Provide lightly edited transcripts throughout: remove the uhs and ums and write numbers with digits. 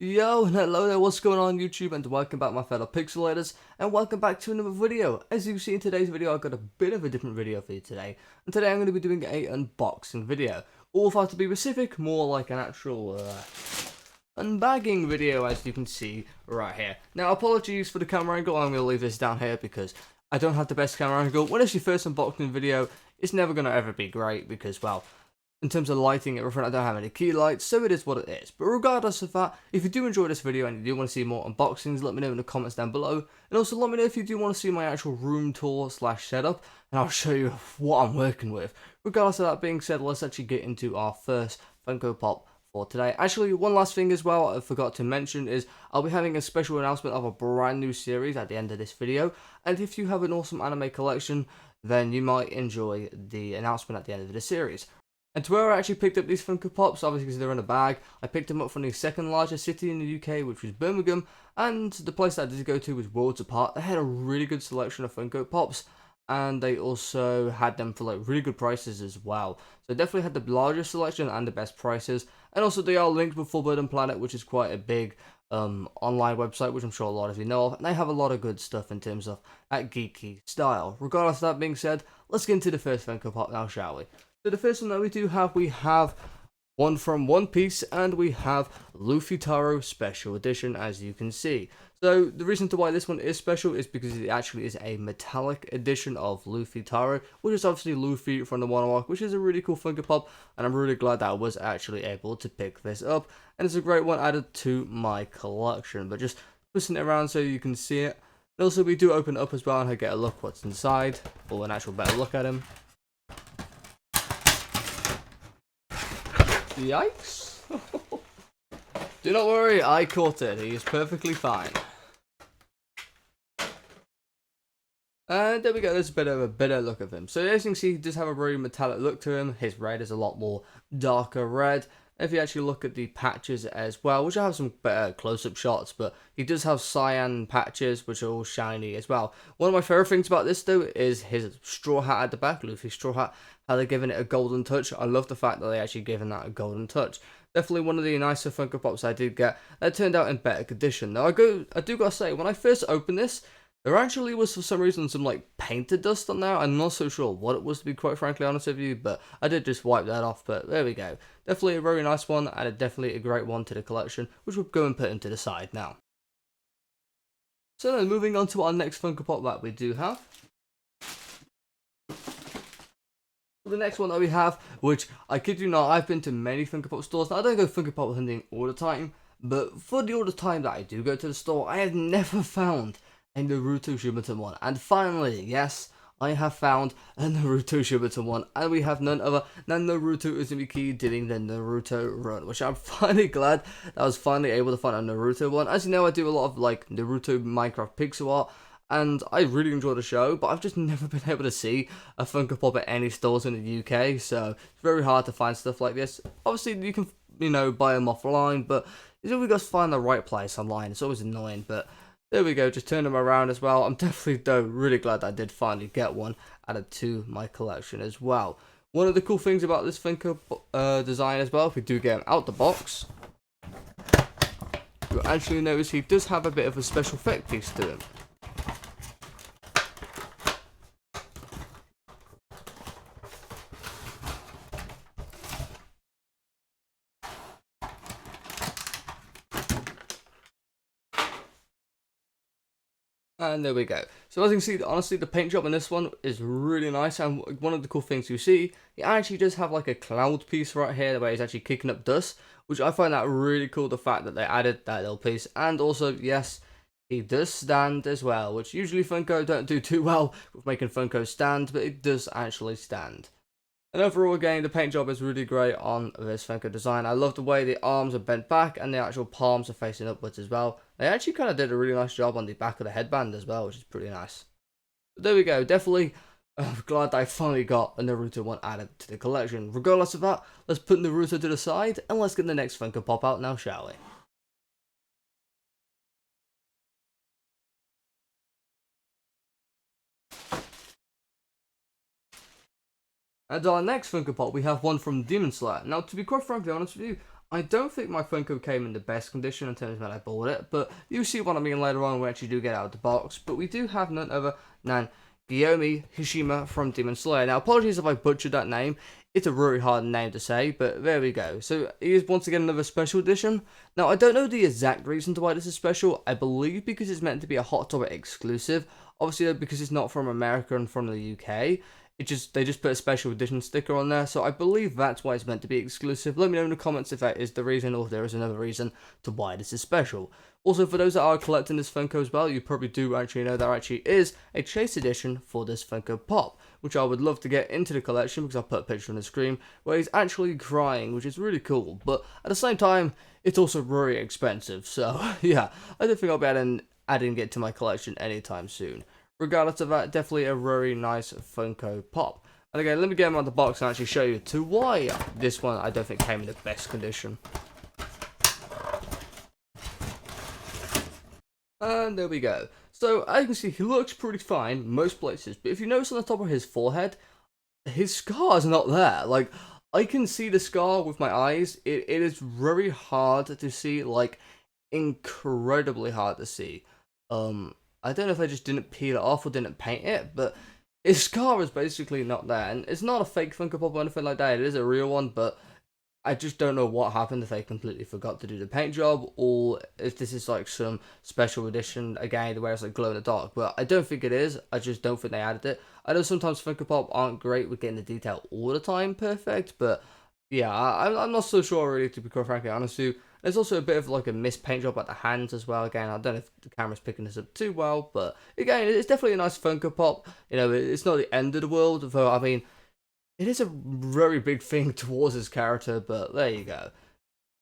Yo, and hello there, what's going on YouTube, and welcome back my fellow pixelators, and welcome back to another video. As you can see in today's video, I've got a bit of a different video for you today, and today I'm going to be doing a unboxing video. Or if I have to be specific, more like an actual unbagging video, as you can see right here. Now, apologies for the camera angle, I'm going to leave this down here because I don't have the best camera angle. When it's your first unboxing video, it's never going to ever be great because, well, in terms of lighting everything, I don't have any key lights, so it is what it is. But regardless of that, if you do enjoy this video and you do want to see more unboxings, let me know in the comments down below. And also let me know if you do want to see my actual room tour slash setup, and I'll show you what I'm working with. Regardless of that being said, let's actually get into our first Funko Pop for today. Actually, one last thing as well I forgot to mention is I'll be having a special announcement of a brand new series at the end of this video. And if you have an awesome anime collection, then you might enjoy the announcement at the end of the series. And to where I actually picked up these Funko Pops, obviously because they're in a bag, I picked them up from the second largest city in the UK, which was Birmingham, and the place that I did go to was Worlds Apart. They had a really good selection of Funko Pops, and they also had them for like really good prices as well. So definitely had the largest selection and the best prices, and also they are linked with Forbidden Planet, which is quite a big online website, which I'm sure a lot of you know of, and they have a lot of good stuff in terms of that geeky style. Regardless of that being said, let's get into the first Funko Pop now, shall we? So the first one that we have one from One Piece, and we have Luffy Taro Special Edition, as you can see. So the reason to why this one is special is because it actually is a metallic edition of Luffy Taro, which is obviously Luffy from the One Arc, which is a really cool Funko Pop, and I'm really glad that I was actually able to pick this up, and it's a great one added to my collection. But just twisting it around so you can see it. And also we do open it up as well and I get a look what's inside, or an actual better look at him. Yikes. Do not worry, I caught it. He is perfectly fine. And there we go, there's a bit of a better look of him. So as you can see, he does have a very metallic look to him. His red is a lot more darker red. If you actually look at the patches as well, which I have some better close-up shots, but he does have cyan patches, which are all shiny as well. One of my favourite things about this, though, is his straw hat at the back, Luffy's straw hat, how they're giving it a golden touch. I love the fact that they actually given that a golden touch. Definitely one of the nicer Funko Pops I did get that turned out in better condition. Now, I do gotta say, when I first opened this, there actually was, for some reason, some like painted dust on there. I'm not so sure what it was, to be quite frankly honest with you, but I did just wipe that off. But there we go. Definitely a very nice one, and definitely a great one to the collection, which we'll go and put into the side now. So then, moving on to our next Funko Pop that we do have. The next one that we have, which I kid you not, I've been to many Funko Pop stores. Now, I don't go Funko Pop hunting all the time, but for the all the time that I do go to the store, I have never found a Naruto Shippuden one. And finally, yes, I have found a Naruto Shippuden one, and we have none other than Naruto Uzumaki doing the Naruto run, which I'm finally glad that I was finally able to find a Naruto one. As you know, I do a lot of like Naruto Minecraft pixel art, and I really enjoy the show, but I've just never been able to see a Funko Pop at any stores in the UK, so it's very hard to find stuff like this. Obviously, you can, buy them offline, but it's always got to find the right place online. It's always annoying, but there we go, just turn them around as well. I'm definitely, though, really glad that I did finally get one added to my collection as well. One of the cool things about this Funko design as well, if we do get him out the box, you'll actually notice he does have a bit of a special effect piece to him. And there we go. So as you can see, honestly, the paint job in this one is really nice. And one of the cool things you see, it actually does have like a cloud piece right here where it's actually kicking up dust, which I find that really cool, the fact that they added that little piece. And also, yes, he does stand as well, which usually Funko don't do too well with making Funko stand, but it does actually stand. And overall, again, the paint job is really great on this Funko design. I love the way the arms are bent back and the actual palms are facing upwards as well. They actually kind of did a really nice job on the back of the headband as well, which is pretty nice. But there we go. Definitely glad that I finally got a Naruto one added to the collection. Regardless of that, let's put Naruto to the side and let's get the next Funko Pop out now, shall we? And our next Funko Pop, we have one from Demon Slayer. Now, to be quite frankly honest with you, I don't think my Funko came in the best condition in terms of when I bought it, but you see what I mean later on when we actually do get out of the box. But we do have none other than Guillaume Hishima from Demon Slayer. Now, apologies if I butchered that name. It's a really hard name to say, but there we go. So, he is once again another special edition. Now, I don't know the exact reason to why this is special. I believe because it's meant to be a Hot Topic exclusive. Obviously, because it's not from America and from the UK. They just put a special edition sticker on there, so I believe that's why it's meant to be exclusive. Let me know in the comments if that is the reason or if there is another reason to why this is special. Also, for those that are collecting this Funko as well, you probably do actually know there actually is a Chase edition for this Funko Pop, which I would love to get into the collection because I'll put a picture on the screen where he's actually crying, which is really cool. But at the same time, it's also very expensive, so yeah, I don't think I'll be adding it to my collection anytime soon. Regardless of that, definitely a very nice Funko Pop. And again, let me get him out of the box and actually show you to why this one I don't think came in the best condition. And there we go. So, as you can see, he looks pretty fine most places. But if you notice on the top of his forehead, his scar is not there. Like, I can see the scar with my eyes. It is very hard to see, like, incredibly hard to see. I don't know if I just didn't peel it off or didn't paint it, but his scar is basically not there. And it's not a fake Funko Pop or anything like that. It is a real one, but I just don't know what happened, if they completely forgot to do the paint job, or if this is like some special edition, again, where it's like glow in the dark. But I don't think it is. I just don't think they added it. I know sometimes Funko Pop aren't great with getting the detail all the time perfect, but yeah, I'm not so sure really, to be quite frankly honest with you. There's also a bit of like a missed paint job at the hands as well. Again, I don't know if the camera's picking this up too well, but again, it's definitely a nice Funko Pop. You know, it's not the end of the world, though. I mean, it is a very big thing towards his character, but there you go.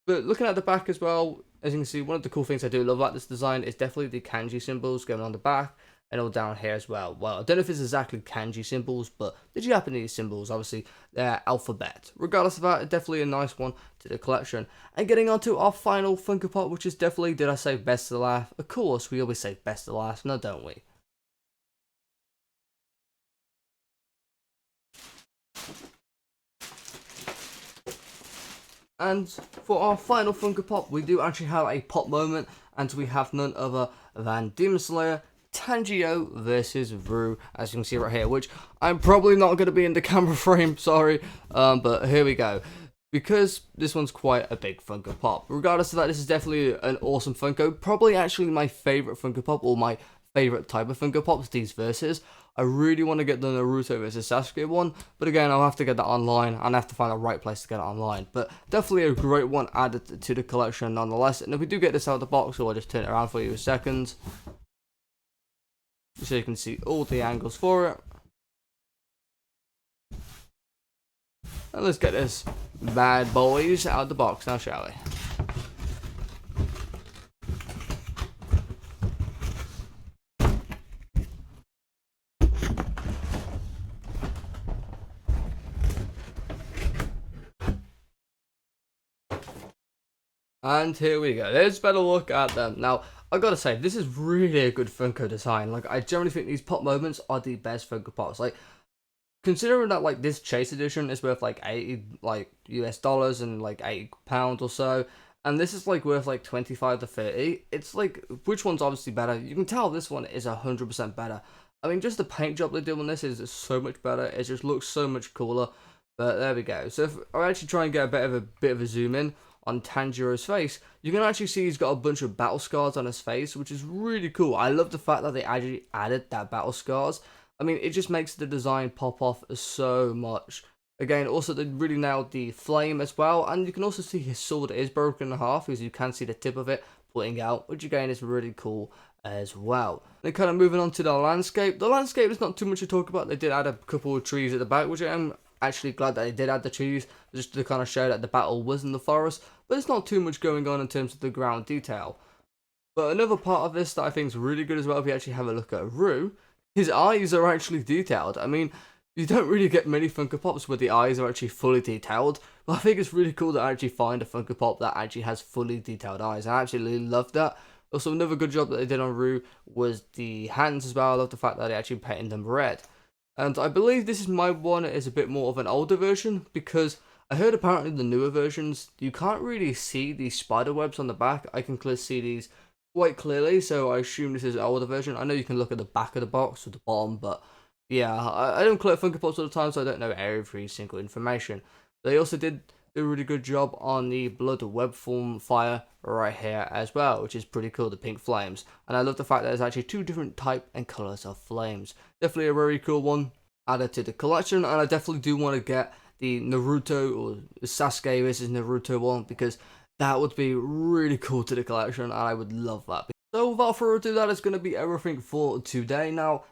But looking at the back as well, as you can see, one of the cool things I do love about this design is definitely the kanji symbols going on the back and all down here as well. Well, I don't know if it's exactly kanji symbols, but the Japanese symbols, obviously, they're alphabet. Regardless of that, definitely a nice one to the collection. And getting on to our final Funko Pop, which is definitely, did I say best to last? Of course, we always say best to last, no, don't we? And for our final Funko Pop, we do actually have a pop moment, and we have none other than Demon Slayer Tanjiro versus Ru, as you can see right here, which I'm probably not going to be in the camera frame, sorry, but here we go. Because this one's quite a big Funko Pop. Regardless of that, this is definitely an awesome Funko. Probably actually my favourite Funko Pop, or my favourite type of Funko Pops, these verses. I really want to get the Naruto versus Sasuke one, but again, I'll have to get that online, and I have to find the right place to get it online. But definitely a great one added to the collection nonetheless. And if we do get this out of the box, so I'll just turn it around for you a second, so you can see all the angles for it. And let's get this bad boys out of the box now, shall we? And here we go. Let's better look at them. Now, I gotta say, this is really a good Funko design. Like, I generally think these pop moments are the best Funko Pops. Like, considering that, like, this Chase edition is worth, like, 80, like, US dollars and, like, £80 or so, and this is, like, worth, like, 25 to 30, it's, like, which one's obviously better? You can tell this one is 100% better. I mean, just the paint job they do on this is so much better. It just looks so much cooler. But there we go. So if I actually try and get a bit of a zoom in on Tanjiro's face, you can actually see he's got a bunch of battle scars on his face, which is really cool. I love the fact that they actually added that battle scars. I mean, it just makes the design pop off so much. Again, also they really nailed the flame as well, and you can also see his sword is broken in half, because you can see the tip of it putting out, which again is really cool as well. Then kind of moving on to the landscape. The landscape is not too much to talk about. They did add a couple of trees at the back, which I'm actually glad that they did add the trees, just to kind of show that the battle was in the forest, but there's not too much going on in terms of the ground detail. But another part of this that I think is really good as well, if you actually have a look at Ru, his eyes are actually detailed. I mean, you don't really get many Funko Pops where the eyes are actually fully detailed, but I think it's really cool to actually find a Funko Pop that actually has fully detailed eyes. I absolutely love that. Also, another good job that they did on Ru was the hands as well. I love the fact that they actually painted them red. And I believe this is my one is a bit more of an older version, because I heard apparently the newer versions, you can't really see these spider webs on the back. I can clearly see these quite clearly, so I assume this is an older version. I know you can look at the back of the box or the bottom, but yeah, I don't collect Funko Pops all the time, so I don't know every single information. They also did do a really good job on the blood web form fire right here as well, which is pretty cool, the pink flames. And I love the fact that there's actually two different type and colors of flames. Definitely a very cool one added to the collection, and I definitely do want to get the Naruto or Sasuke versus Naruto one, because that would be really cool to the collection, and I would love that. So without further ado, that is going to be everything for today. Now,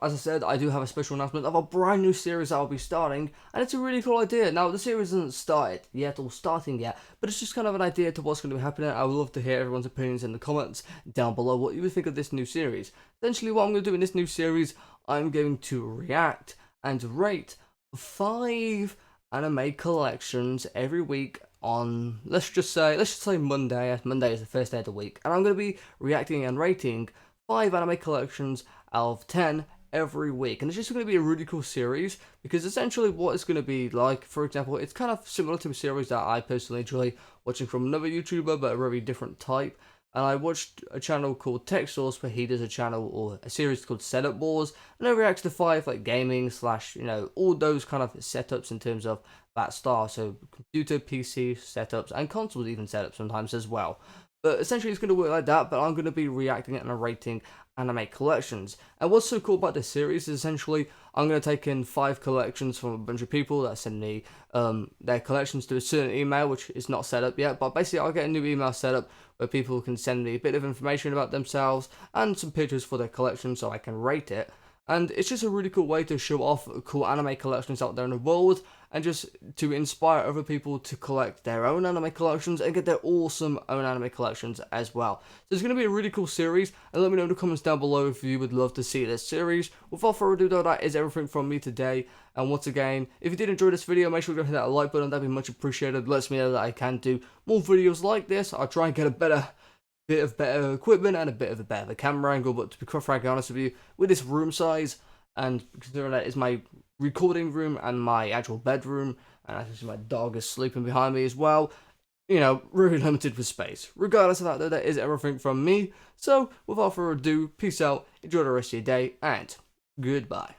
as I said, I do have a special announcement of a brand new series that I'll be starting, and it's a really cool idea. Now, the series isn't started yet or starting yet, but it's just kind of an idea to what's going to be happening. I would love to hear everyone's opinions in the comments down below, what you would think of this new series. Essentially, what I'm going to do in this new series, I'm going to react and rate 5 anime collections every week on, let's just say Monday, as Monday is the first day of the week, and I'm going to be reacting and rating 5 anime collections out of 10 every week. And it's just going to be a really cool series, because essentially what it's going to be like, for example, it's kind of similar to a series that I personally enjoy watching from another YouTuber, but a very different type. And I watched a channel called Tech Source, where he does a channel or a series called Setup Wars, and I react to 5 like gaming slash, you know, all those kind of setups in terms of that style. So computer, PC setups, and consoles even setups sometimes as well. But essentially it's going to work like that, but I'm going to be reacting and rating anime collections. And what's so cool about this series is essentially I'm going to take in 5 collections from a bunch of people that send me their collections to a certain email, which is not set up yet, but basically I'll get a new email set up where people can send me a bit of information about themselves and some pictures for their collection so I can rate it. And it's just a really cool way to show off cool anime collections out there in the world, and just to inspire other people to collect their own anime collections and get their awesome own anime collections as well. So it's going to be a really cool series, and let me know in the comments down below if you would love to see this series. Without further ado though, that is everything from me today, and once again, if you did enjoy this video, make sure to hit that like button, that'd be much appreciated. Lets me know that I can do more videos like this. I'll try and get a bit of better equipment and a bit of a better camera angle, but to be quite frankly honest with you, with this room size, and considering that is my recording room and my actual bedroom, and actually my dog is sleeping behind me as well, you know, really limited with space. Regardless of that though, that is everything from me. So without further ado, peace out, enjoy the rest of your day, and goodbye.